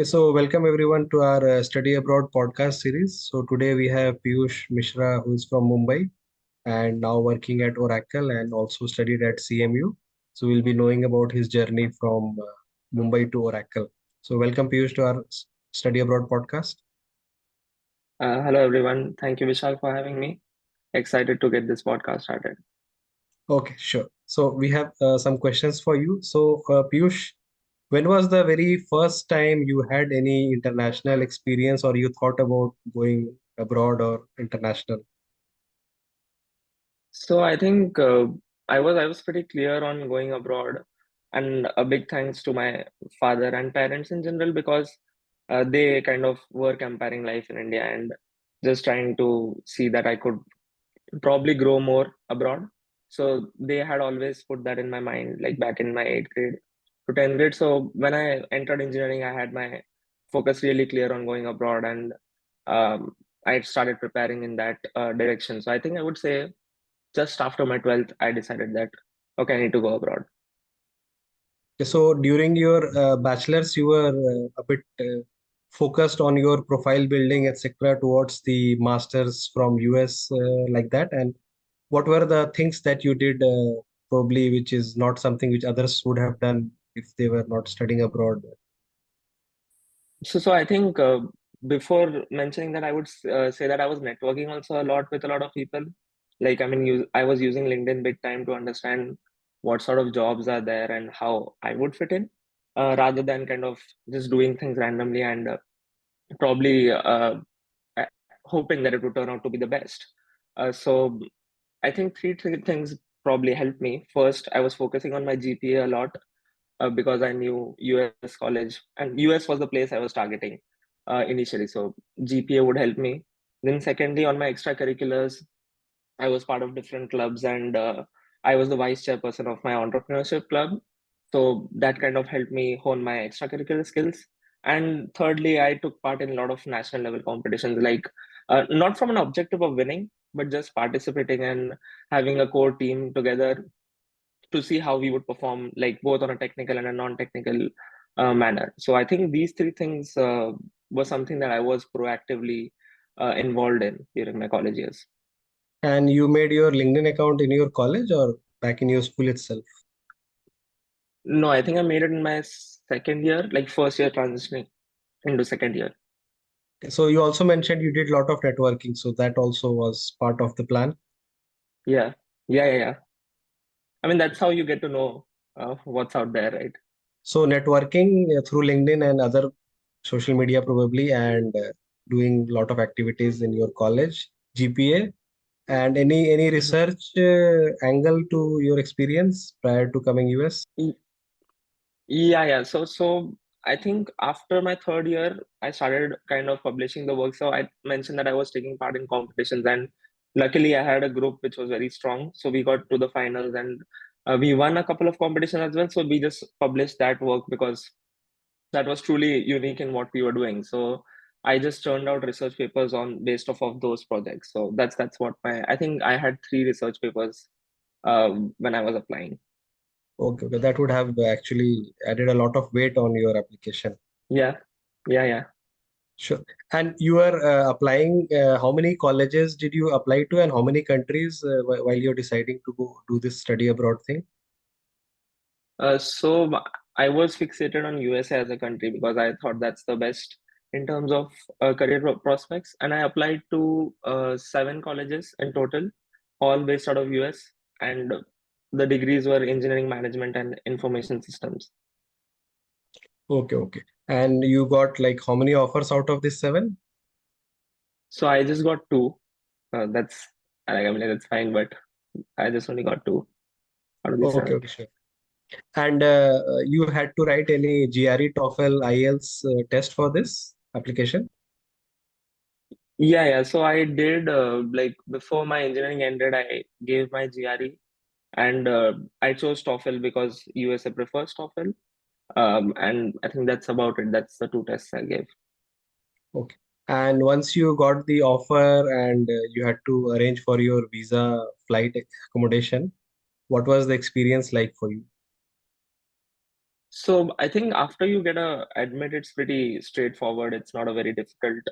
So welcome everyone to our Study Abroad podcast series. So today we have Piyush Mishra, who is from Mumbai and now working at Oracle and also studied at CMU. So we'll be knowing about his journey from Mumbai to Oracle. So welcome Piyush to our Study Abroad podcast. Hello, everyone. Thank you, Vishal, for having me. Excited to get this podcast started. Okay, sure. So we have some questions for you. So Piyush, when was the very first time you had any international experience or you thought about going abroad or international? So I think I was pretty clear on going abroad, and a big thanks to my father and parents in general because they kind of were comparing life in India and just trying to see that I could probably grow more abroad. So they had always put that in my mind, like back in my eighth grade to 10th grade. So when I entered engineering, I had my focus really clear on going abroad, and um, I started preparing in that direction. So I think I would say just after my 12th, I decided that, okay, I need to go abroad. So during your bachelor's, you were a bit focused on your profile building, etc., towards the masters from US, like that. And what were the things that you did, probably, which is not something which others would have done if they were not studying abroad? So I think before mentioning that, I would say that I was networking also a lot with a lot of people. Like, I mean, I was using LinkedIn big time to understand what sort of jobs are there and how I would fit in, rather than kind of just doing things randomly and probably hoping that it would turn out to be the best. So I think three things probably helped me. First, I was focusing on my GPA a lot because I knew US college and US was the place I was targeting initially. So GPA would help me. Then, secondly, on my extracurriculars, I was part of different clubs and I was the vice chairperson of my entrepreneurship club. So that kind of helped me hone my extracurricular skills. And thirdly, I took part in a lot of national level competitions, like not from an objective of winning, but just participating and having a core team together to see how we would perform, like both on a technical and a non-technical manner. So I think these three things were something that I was proactively involved in during my college years. And you made your LinkedIn account in your college or back in your school itself? No, I think I made it in my second year, like first year transitioning into second year. So you also mentioned you did a lot of networking, so that also was part of the plan. Yeah, yeah. I mean, that's how you get to know what's out there, right? So networking through LinkedIn and other social media probably, and doing a lot of activities in your college, GPA, and any Mhm. research angle to your experience prior to coming US? Y- Yeah. So I think after my third year, I started kind of publishing the work. So I mentioned that I was taking part in competitions, and luckily I had a group which was very strong. So we got to the finals, and we won a couple of competitions as well. So we just published that work because that was truly unique in what we were doing. So I just turned out research papers on based off of those projects. So that's what my I think I had three research papers when I was applying. Okay, okay, that would have actually added a lot of weight on your application. Yeah, yeah. Sure. And you are applying, how many colleges did you apply to and how many countries while you're deciding to go do this study abroad thing? So I was fixated on USA as a country because I thought that's the best in terms of career prospects, and I applied to seven colleges in total, all based out of US, and the degrees were engineering management and information systems. Okay, okay. And you got like how many offers out of this seven? So I just got two. That's I mean that's fine, but I just only got two out of the Okay, seven. okay, sure. And you had to write any GRE, TOEFL, IELTS test for this application? Yeah. So I did like before my engineering ended, I gave my GRE and I chose TOEFL because USA prefers TOEFL. And I think that's about it. That's the two tests I gave. Okay. And once you got the offer and you had to arrange for your visa, flight accommodation, what was the experience like for you? So I think after you get a admit, it's pretty straightforward. It's not a very difficult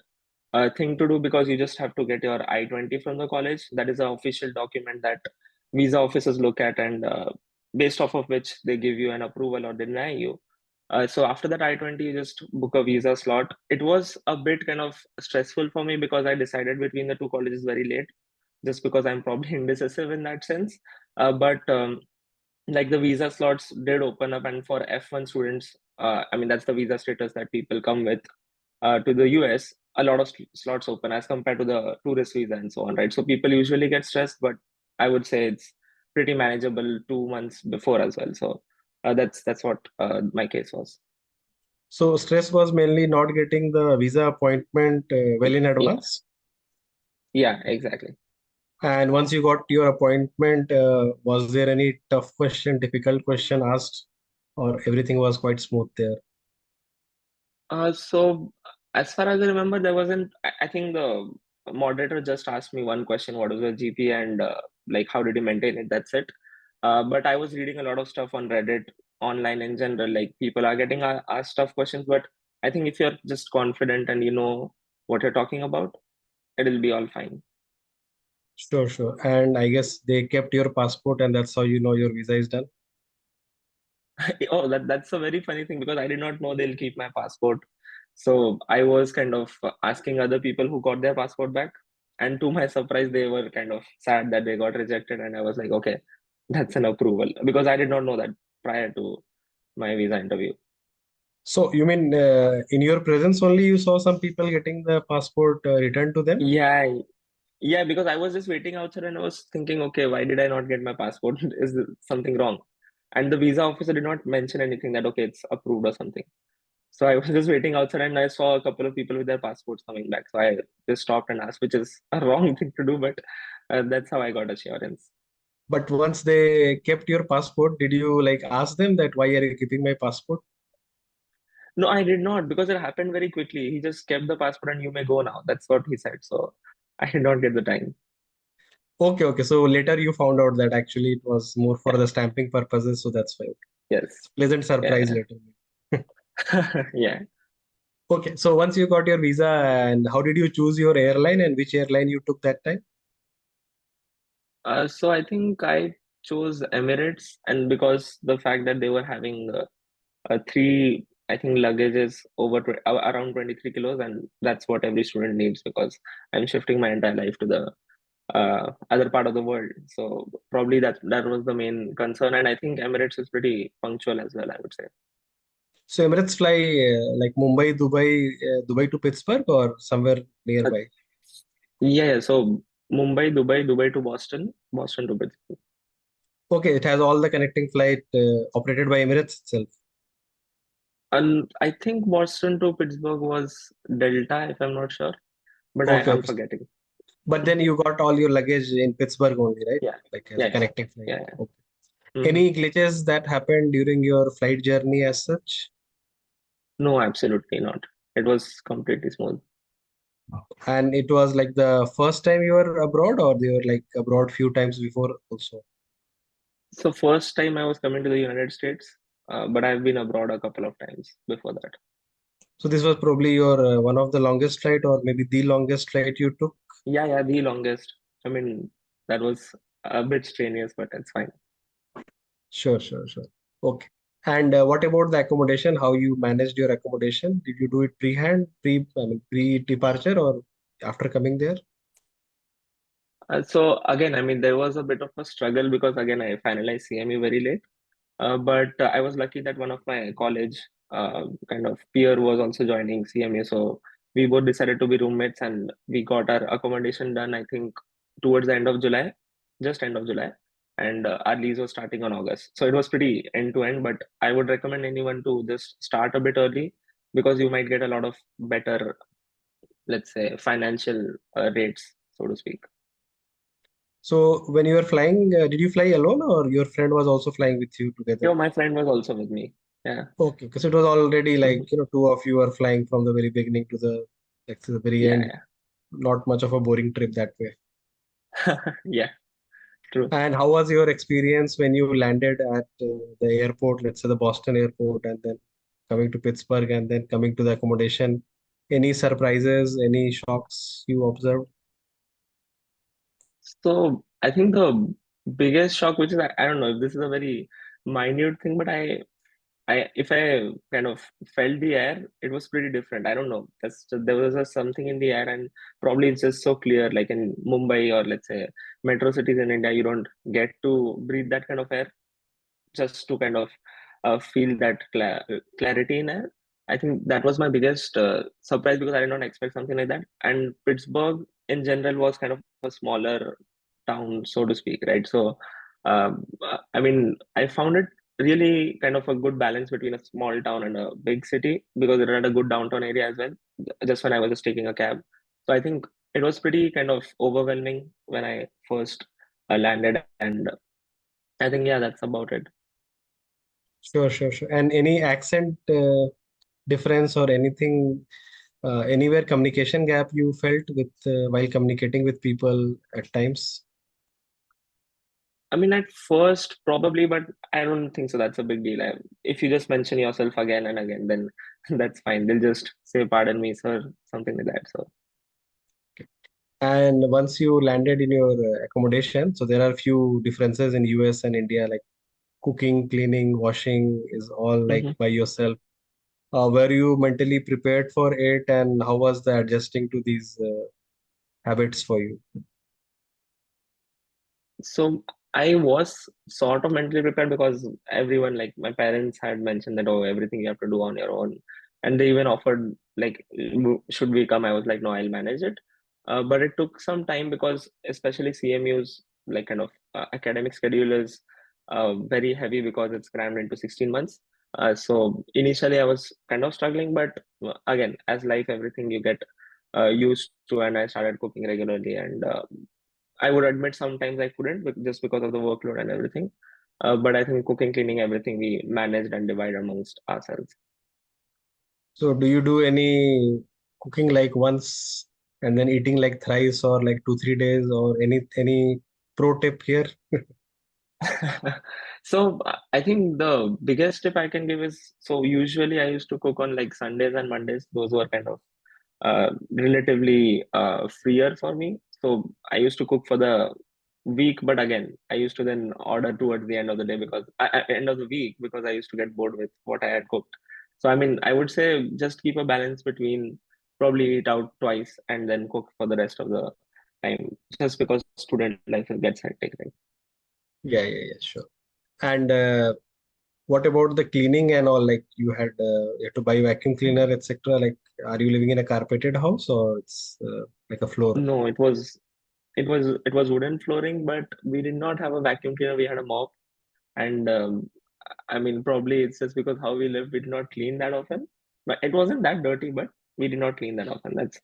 thing to do because you just have to get your I-20 from the college. That is an official document that visa officers look at, and based off of which they give you an approval or deny you. So after that I-20, you just book a visa slot. It was a bit kind of stressful for me because I decided between the two colleges very late, just because I'm probably indecisive in that sense. But like the visa slots did open up, and for F1 students, I mean that's the visa status that people come with to the US, a lot of slots open as compared to the tourist visa and so on, right? So people usually get stressed, but I would say it's pretty manageable 2 months before as well. So that's what my case was. So stress was mainly not getting the visa appointment well in Yeah, advance. yeah, exactly. And once you got your appointment, was there any tough question, difficult question asked, or everything was quite smooth there? So as far as I remember, there wasn't. I think the moderator just asked me one question: what was your GPA and like how did you maintain it? That's it. But I was reading a lot of stuff on Reddit, online in general. Like people are getting asked tough questions, but I think if you're just confident and you know what you're talking about, it'll be all fine. Sure, sure. And I guess they kept your passport, and that's how you know your visa is done. Oh, that's a very funny thing because I did not know they'll keep my passport. So I was kind of asking other people who got their passport back. And to my surprise, they were kind of sad that they got rejected. And I was like, okay, that's an approval because I did not know that prior to my visa interview. So you mean in your presence only you saw some people getting the passport returned to them? Yeah, yeah, because I was just waiting outside and I was thinking, okay, why did I not get my passport? Is there something wrong? And the visa officer did not mention anything that, okay, it's approved or something. So I was just waiting outside and I saw a couple of people with their passports coming back. So I just stopped and asked, which is a wrong thing to do, but that's how I got assurance. But once they kept your passport, did you like ask them that why are you keeping my passport? No, I did not because it happened very quickly. He just kept the passport and you may go now. That's what he said. So I did not get the time. Okay, okay. So later you found out that actually it was more for Yeah. the stamping purposes, so that's why. Yes. Pleasant surprise Yeah. later. Yeah. Okay, so once you got your visa, and how did you choose your airline and which airline you took that time? So I think I chose Emirates, and because the fact that they were having three, I think, luggages over around 23 kilos, and that's what every student needs because I'm shifting my entire life to the other part of the world. So probably that was the main concern, and I think Emirates is pretty punctual as well, I would say. So Emirates fly like Mumbai, Dubai, Dubai to Pittsburgh or somewhere Uh, nearby. yeah, so Mumbai, Dubai, Dubai to Boston, Boston to Pittsburgh. Okay, it has all the connecting flight operated by Emirates itself. And I think Boston to Pittsburgh was Delta, if I'm not sure, but Okay, I'm okay. forgetting. But then you got all your luggage in Pittsburgh only, right? Yeah, Like as yeah, a yeah, connecting flight. yeah, yeah. Okay. Hmm. Any glitches that happened during your flight journey as such? No, absolutely not. It was completely smooth. And it was like the first time you were abroad, or you were like abroad few times before also? So first time I was coming to the United States, but I've been abroad a couple of times before that. So this was probably your one of the longest flight, or maybe the longest flight you took? Yeah, yeah, the longest. I mean, that was a bit strenuous, but it's fine. Sure, sure, sure. Okay. And what about the accommodation? How you managed your accommodation? Did you do it I mean, pre-departure or after coming there? So again, I mean, there was a bit of a struggle because again, I finalized CME very late. But I was lucky that one of my college kind of peer was also joining CMA. So we both decided to be roommates and we got our accommodation done, I think, towards the end of July, just end of July. And our lease was starting on August. So it was pretty end to end. But I would recommend anyone to just start a bit early because you might get a lot of better, let's say, financial rates, so to speak. So when you were flying, did you fly alone or your friend was also flying with you together? My friend was also with me. Yeah. Okay, because it was already like, two of you were flying from the very beginning to the like to the very end. Yeah. Not much of a boring trip that way. Yeah. Yeah. True. And how was your experience when you landed at the airport, let's say the Boston airport, and then coming to Pittsburgh and then coming to the accommodation? Any surprises, any shocks you observed? So I think the biggest shock, which is I don't know if this is a very minute thing, but I if I kind of felt the air, it was pretty different. I don't know. There was something in the air, and probably it's just so clear. Like in Mumbai or let's say metro cities in India, you don't get to breathe that kind of air just to kind of feel that clarity in air. I think that was my biggest surprise because I did not expect something like that. And Pittsburgh in general was kind of a smaller town, so to speak, right? So, I mean, I found it really kind of a good balance between a small town and a big city because it had a good downtown area as well, just when I was just taking a cab. So I think it was pretty kind of overwhelming when I first landed. And I think, yeah, that's about it. Sure, sure, sure. And any accent difference or anything, anywhere communication gap you felt with while communicating with people at times? I mean, at first, probably, but I don't think so. That's a big deal. If you just mention yourself again and again, then that's fine. They'll just say, "Pardon me, sir," something like that. So, And once you landed in your accommodation, so there are few differences in US and India, like cooking, cleaning, washing is all like mhm. by yourself. Were you mentally prepared for it, and how was the adjusting to these habits for you? So I was sort of mentally prepared because everyone, like my parents, had mentioned that, oh, everything you have to do on your own, and they even offered like, should we come? I was like, no, I'll manage it. But it took some time because especially CMU's like kind of academic schedule is very heavy because it's crammed into 16 months. So initially I was kind of struggling, but again, as life, everything you get used to, and I started cooking regularly, and I would admit sometimes I couldn't just because of the workload and everything. But I think cooking, cleaning, everything we managed and divided amongst ourselves. So do you do any cooking like once and then eating like thrice or like 2 3 days or any pro tip here? So I think the biggest tip I can give is, so usually I used to cook on like Sundays and Mondays. Those were kind of relatively freer for me. So I used to cook for the week, but again, I used to then order towards the end of the day because end of the week because I used to get bored with what I had cooked. So I mean, I would say just keep a balance between probably eat out twice and then cook for the rest of the time, just because student life gets hectic, right? Yeah, yeah, yeah, sure. And what about the cleaning and all? Like you had to buy vacuum cleaner, etc. Like, are you living in a carpeted house or it's like a floor? No, it was wooden flooring, but we did not have a vacuum cleaner. We had a mop, and I mean, probably it's just because how we live, we did not clean that often. But it wasn't that dirty, but we did not clean that often. That's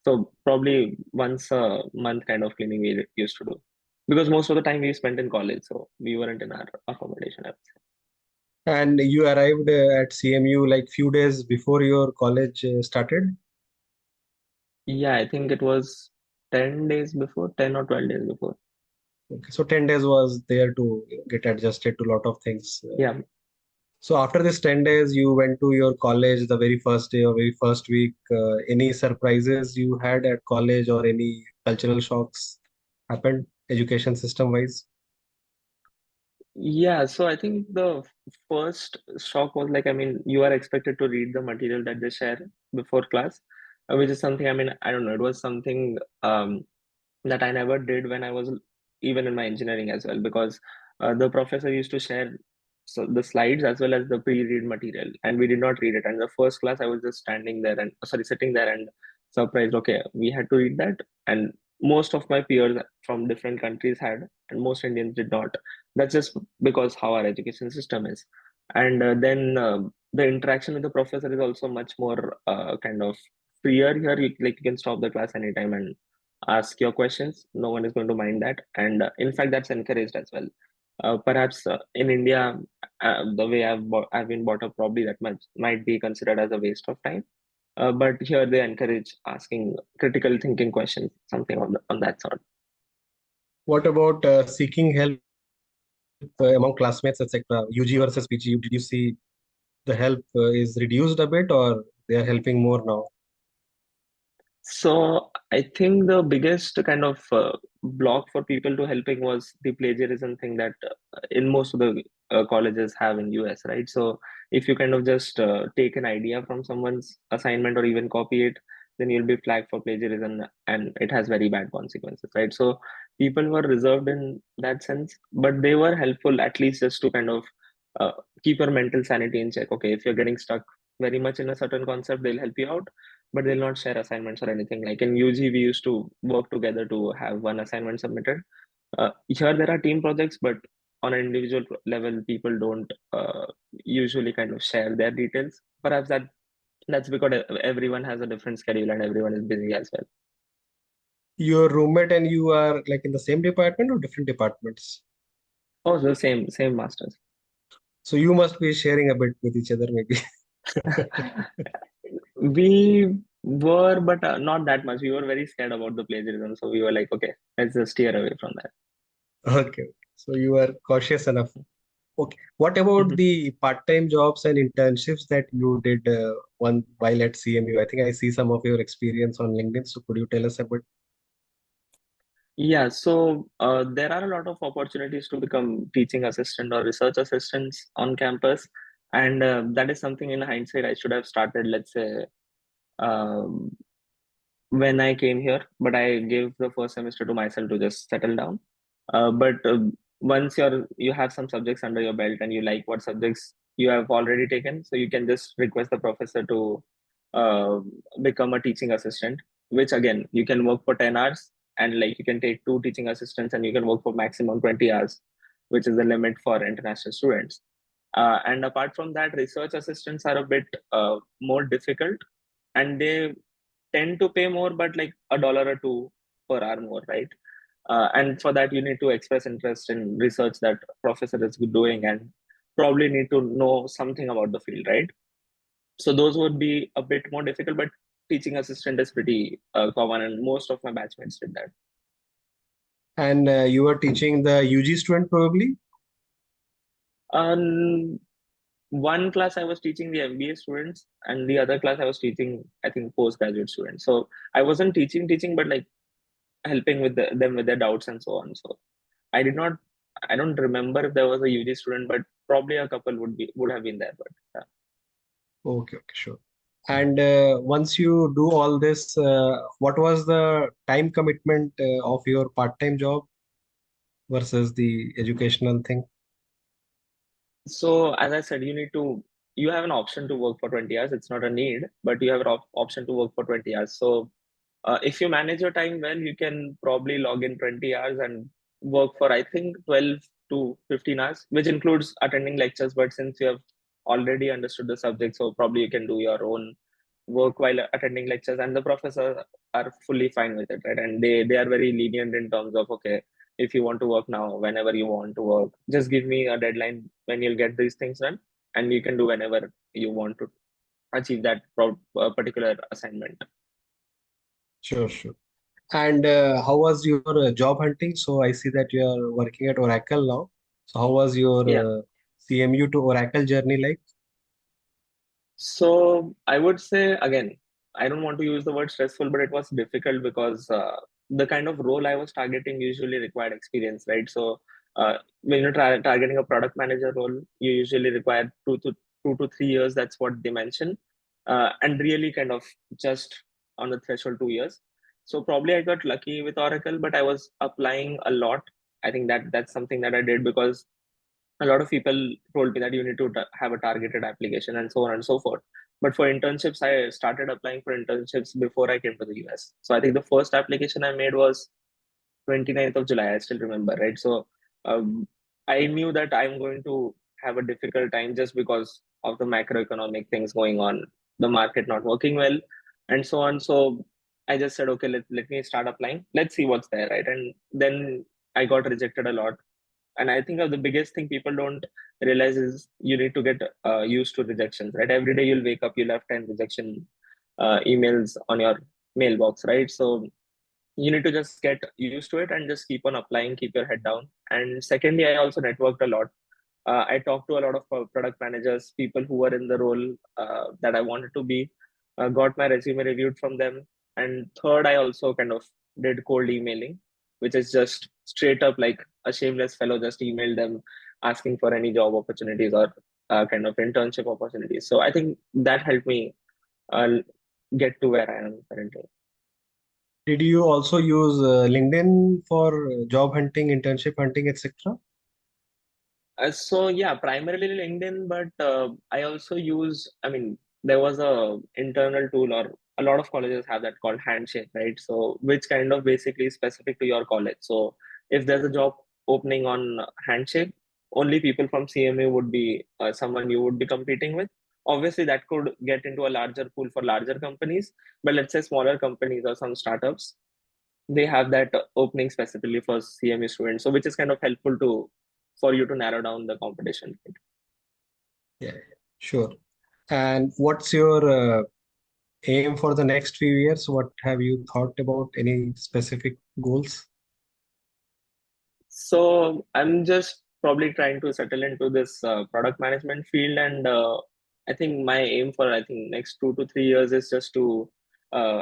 so probably once a month kind of cleaning we used to do. Because most of the time we spent in college, so we weren't in our accommodation, I would say. And you arrived at CMU like few days before your college started. Yeah, I think it was 10 days before, 10 or 12 days before. Okay, so 10 days was there to get adjusted to a lot of things. Yeah. So after this 10 days, you went to your college the very first day or very first week. Any surprises you had at college or any cultural shocks happened education system wise? Yeah, so I think the first shock was like, I mean, you are expected to read the material that they share before class, which is something, I mean, I don't know, it was something that I never did when I was even in my engineering as well, because the professor used to share the slides as well as the pre-read material, and we did not read it. And the first class, I was just standing there and sorry, sitting there and surprised. Okay, we had to read that, and most of my peers from different countries had, and most Indians did not. That's just because how our education system is. And then the interaction with the professor is also much more kind of freer here. Like you can stop the class anytime and ask your questions. No one is going to mind that, and in fact that's encouraged as well. Perhaps in India, the way I've been brought up, probably that much might be considered as a waste of time, but here they encourage asking critical thinking questions, something on that sort. What about seeking help among classmates, etc.? UG versus PG. Did you see the help is reduced a bit, or they are helping more now? So I think the biggest kind of block for people to helping was the plagiarism thing that in most of the colleges have in US, right? So if you kind of just take an idea from someone's assignment or even copy it, then you'll be flagged for plagiarism and it has very bad consequences, right? So people were reserved in that sense, but they were helpful at least just to kind of uh, keep your mental sanity in check. Okay, if you're getting stuck very much in a certain concept, they'll help you out, but they'll not share assignments or anything. Like in UG, we used to work together to have one assignment submitted. Here, there are team projects, but on an individual level, people don't usually kind of share their details. Perhaps that's because everyone has a different schedule and everyone is busy as well. Your roommate and you are like in the same department or different departments? Oh, so same masters. So you must be sharing a bit with each other, maybe. We were, but not that much. We were very scared about the plagiarism, so we were like, okay, let's just steer away from Okay. So you are cautious enough. Okay. What about that. the part-time jobs and internships that you did one while at CMU? I think I see some of your experience on LinkedIn. So could you tell us a bit? Yeah, so there are a lot of opportunities to become teaching assistant or research assistants on campus, and that is something in hindsight I should have started, let's say, um, when I came here, but I gave the first semester to myself to just settle down. But once you have some subjects under your belt and you like what subjects you have already taken, so you can just request the professor to uh, become a teaching assistant, which again you can work for 10 hours and like you can take two teaching assistants and you can work for maximum 20 hours, which is the limit for international students. And apart from that, research assistants are a bit more difficult and they tend to pay more, but like $1 or two per hour more, right? And for that, you need to express interest in research that professor is doing and probably need to know something about the field, right? So those would be a bit more difficult, but teaching assistant is pretty common, and most of my batchmates did that. And you were teaching the UG student probably? Um, one class I was teaching the MBA students, and the other class I was teaching, I think, postgraduate students. So I wasn't teaching, but like helping with them with their doubts and so on. So I did not. I don't remember if there was a UG student, but probably a couple would have been there. But Okay, okay, sure. And once you do all this, what was the time commitment of your part-time job versus the educational thing? so as I said, you have an option to work for 20 hours. It's not a need, but you have an option to work for 20 hours. So if you manage your time well, you can probably log in 20 hours and work for I think 12 to 15 hours, which includes attending lectures. But since you have already understood the subject, so probably you can do your own work while attending lectures, and the professors are fully fine with it, right? And they are very lenient in terms of, okay, if you want to work now, whenever you want to work, just give me a deadline when you'll get these things done, and you can do whenever you want to achieve that particular assignment. Sure, sure. And how was your job hunting? So I see that you are working at Oracle now. So how was your Yeah. CMU to Oracle journey like? So I would say again, I don't want to use the word stressful, but it was difficult because the kind of role I was targeting usually required experience, right? So when you're targeting a product manager role, you usually require 2 to 3 years. That's what they mention, and really kind of just on the threshold 2 years. So probably I got lucky with Oracle, but I was applying a lot. I think that's something that I did because a lot of people told me that you need to have a targeted application and so on and so forth. But for internships, I started applying for internships before I came to the US. So I think the first application I made was 29th of July. I still remember, right? So um, I knew that I'm going to have a difficult time just because of the macroeconomic things going on, the market not working well, and so on. So I just said, okay, let me start applying. Let's see what's there, right? And then I got rejected a lot, and I think the biggest thing people don't realize is you need to get used to rejections, right? Every day you'll wake up, you'll have 10 rejection emails on your mailbox, right? So you need to just get used to it and just keep on applying, keep your head down. And secondly, I also networked a lot. I talked to a lot of product managers, people who were in the role that I wanted to be, got my resume reviewed from them. And third, I also kind of did cold emailing, which is just straight up like a shameless fellow just emailed them asking for any job opportunities or kind of internship opportunities. So I think that helped me uh, get to where I am currently. Did you also use LinkedIn for job hunting, internship hunting, etc.? So yeah, primarily LinkedIn, but I also use. I mean, there was a internal tool, or a lot of colleges have that called Handshake, right? So which kind of basically is specific to your college. So if there's a job opening on Handshake, only people from CMA would be someone you would be competing with. Obviously, that could get into a larger pool for larger companies, but let's say smaller companies or some startups, they have that opening specifically for CME students. So which is kind of helpful to for you to narrow down the competition. Yeah, sure. And what's your aim for the next few years? What have you thought about? Any specific goals? So I'm just probably trying to settle into this product management field, and I think my aim for I think next 2 to 3 years is just to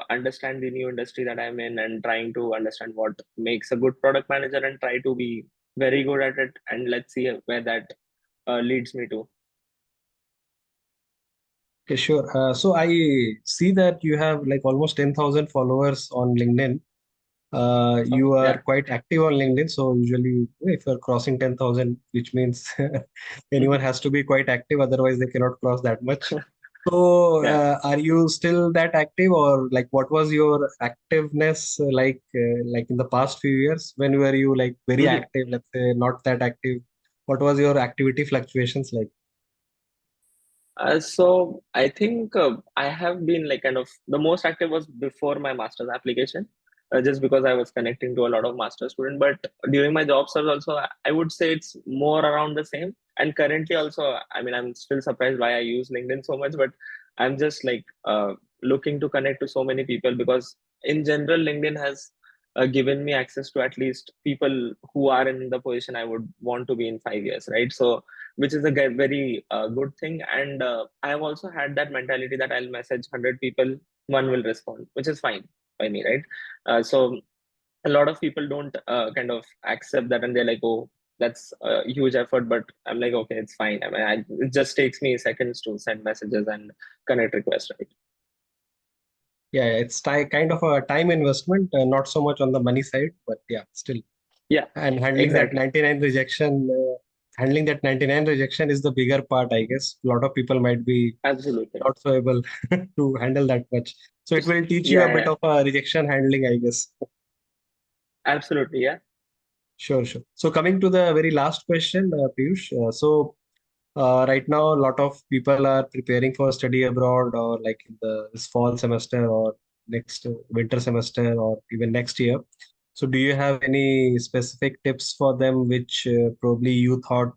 understand the new industry that I'm in and trying to understand what makes a good product manager and try to be very good at it. And let's see where that leads me to. Okay, sure. So I see that you have like almost 10,000 followers on LinkedIn. Oh You are yeah. quite active on LinkedIn. So usually if you're crossing 10,000, which means anyone has to be quite active, otherwise they cannot cross that much. So Yeah. are you still that active, or like what was your activeness like in the past few years? When were you like very active, let's say not that active? What was your activity fluctuations like? So I think I have been like kind of the most active was before my master's application, just because I was connecting to a lot of master's students. But during my job search also, I would say it's more around the same. And currently also, I mean, I'm still surprised why I use LinkedIn so much, but I'm just like looking to connect to so many people because in general, LinkedIn has given me access to at least people who are in the position I would want to be in 5 years, right? So which is a very good thing. And I have also had that mentality that I'll message 100 people, one will respond, which is fine by me, right? So a lot of people don't kind of accept that and they're like, oh, that's a huge effort. But I'm like, okay, it's fine. I mean, it just takes me seconds to send messages and connect requests, right? Yeah, it's kind of a time investment, not so much on the money side, but yeah, still. Yeah, And handling that exactly. 99 rejection, handling that 99 rejection is the bigger part, I guess. A lot of people might be Absolutely. not so able to handle that much. So it will teach you Yeah, a bit yeah, of a rejection handling, I guess. absolutely. Yeah. Sure, sure. So coming to the very last question, Piyush. Right now, a lot of people are preparing for study abroad or like in the this fall semester or next winter semester or even next year. So do you have any specific tips for them which probably you thought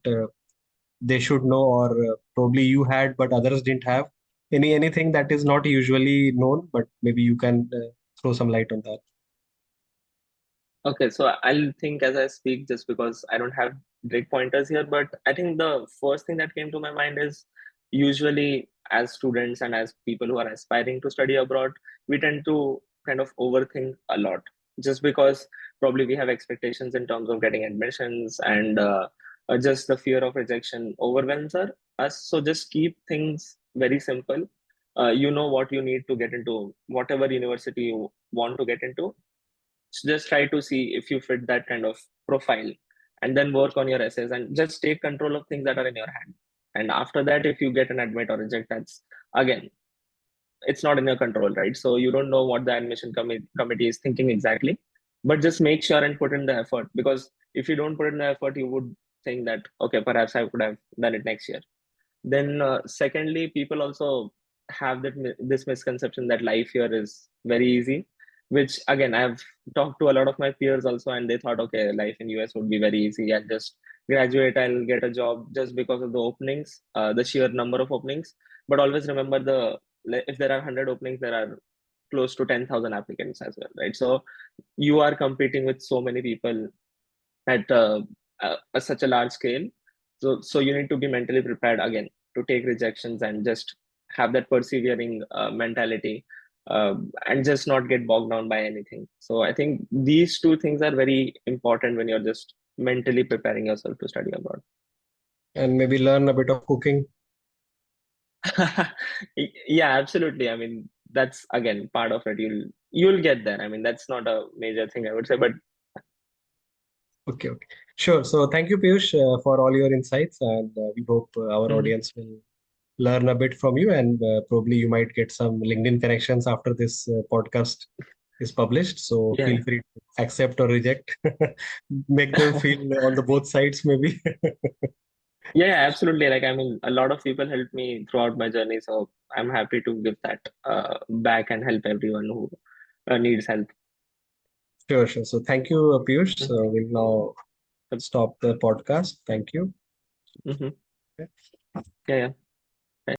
they should know, or probably you had but others didn't have? Anything that is not usually known, but maybe you can throw some light on that. Okay, so I'll think as I speak just because I don't have great pointers here, but I think the first thing that came to my mind is usually as students and as people who are aspiring to study abroad, we tend to kind of overthink a lot just because probably we have expectations in terms of getting admissions and just the fear of rejection overwhelms us. So just keep things very simple. You know what you need to get into whatever university you want to get into, so just try to see if you fit that kind of profile and then work on your essays and just take control of things that are in your hand. And after that, if you get an admit or reject, that's again, it's not in your control, right? So you don't know what the committee is thinking exactly, but just make sure and put in the effort because if you don't put in the effort, you would think that, okay, perhaps I could have done it next year. Then, secondly, people also have this misconception that life here is very easy, which again I've talked to a lot of my peers also, and they thought, okay, life in US would be very easy. I'll just graduate, I'll get a job just because of the openings, the sheer number of openings. But always remember if there are 100 openings, there are close to 10,000 applicants as well, right? So you are competing with so many people at such a large scale. So you need to be mentally prepared again to take rejections and just have that persevering mentality, and just not get bogged down by anything. So I think these two things are very important when you're just mentally preparing yourself to study abroad. And maybe learn a bit of cooking. Yeah, absolutely. I mean, that's again part of it. You'll get there. I mean, that's not a major thing, I would say, but Okay, okay. Sure. So thank you, Piyush, for all your insights, and we hope our Mhm. audience will learn a bit from you, and probably you might get some LinkedIn connections after this podcast is published. So Yeah. feel free to accept or reject. Make them feel on the both sides, maybe. Yeah, yeah, absolutely. Like, I mean, a lot of people helped me throughout my journey, so I'm happy to give that back and help everyone who needs help. Sure, sure. So thank you, Piyush. Mhm. So we'll now stop the podcast. Thank you. Mhm. Yeah, yeah.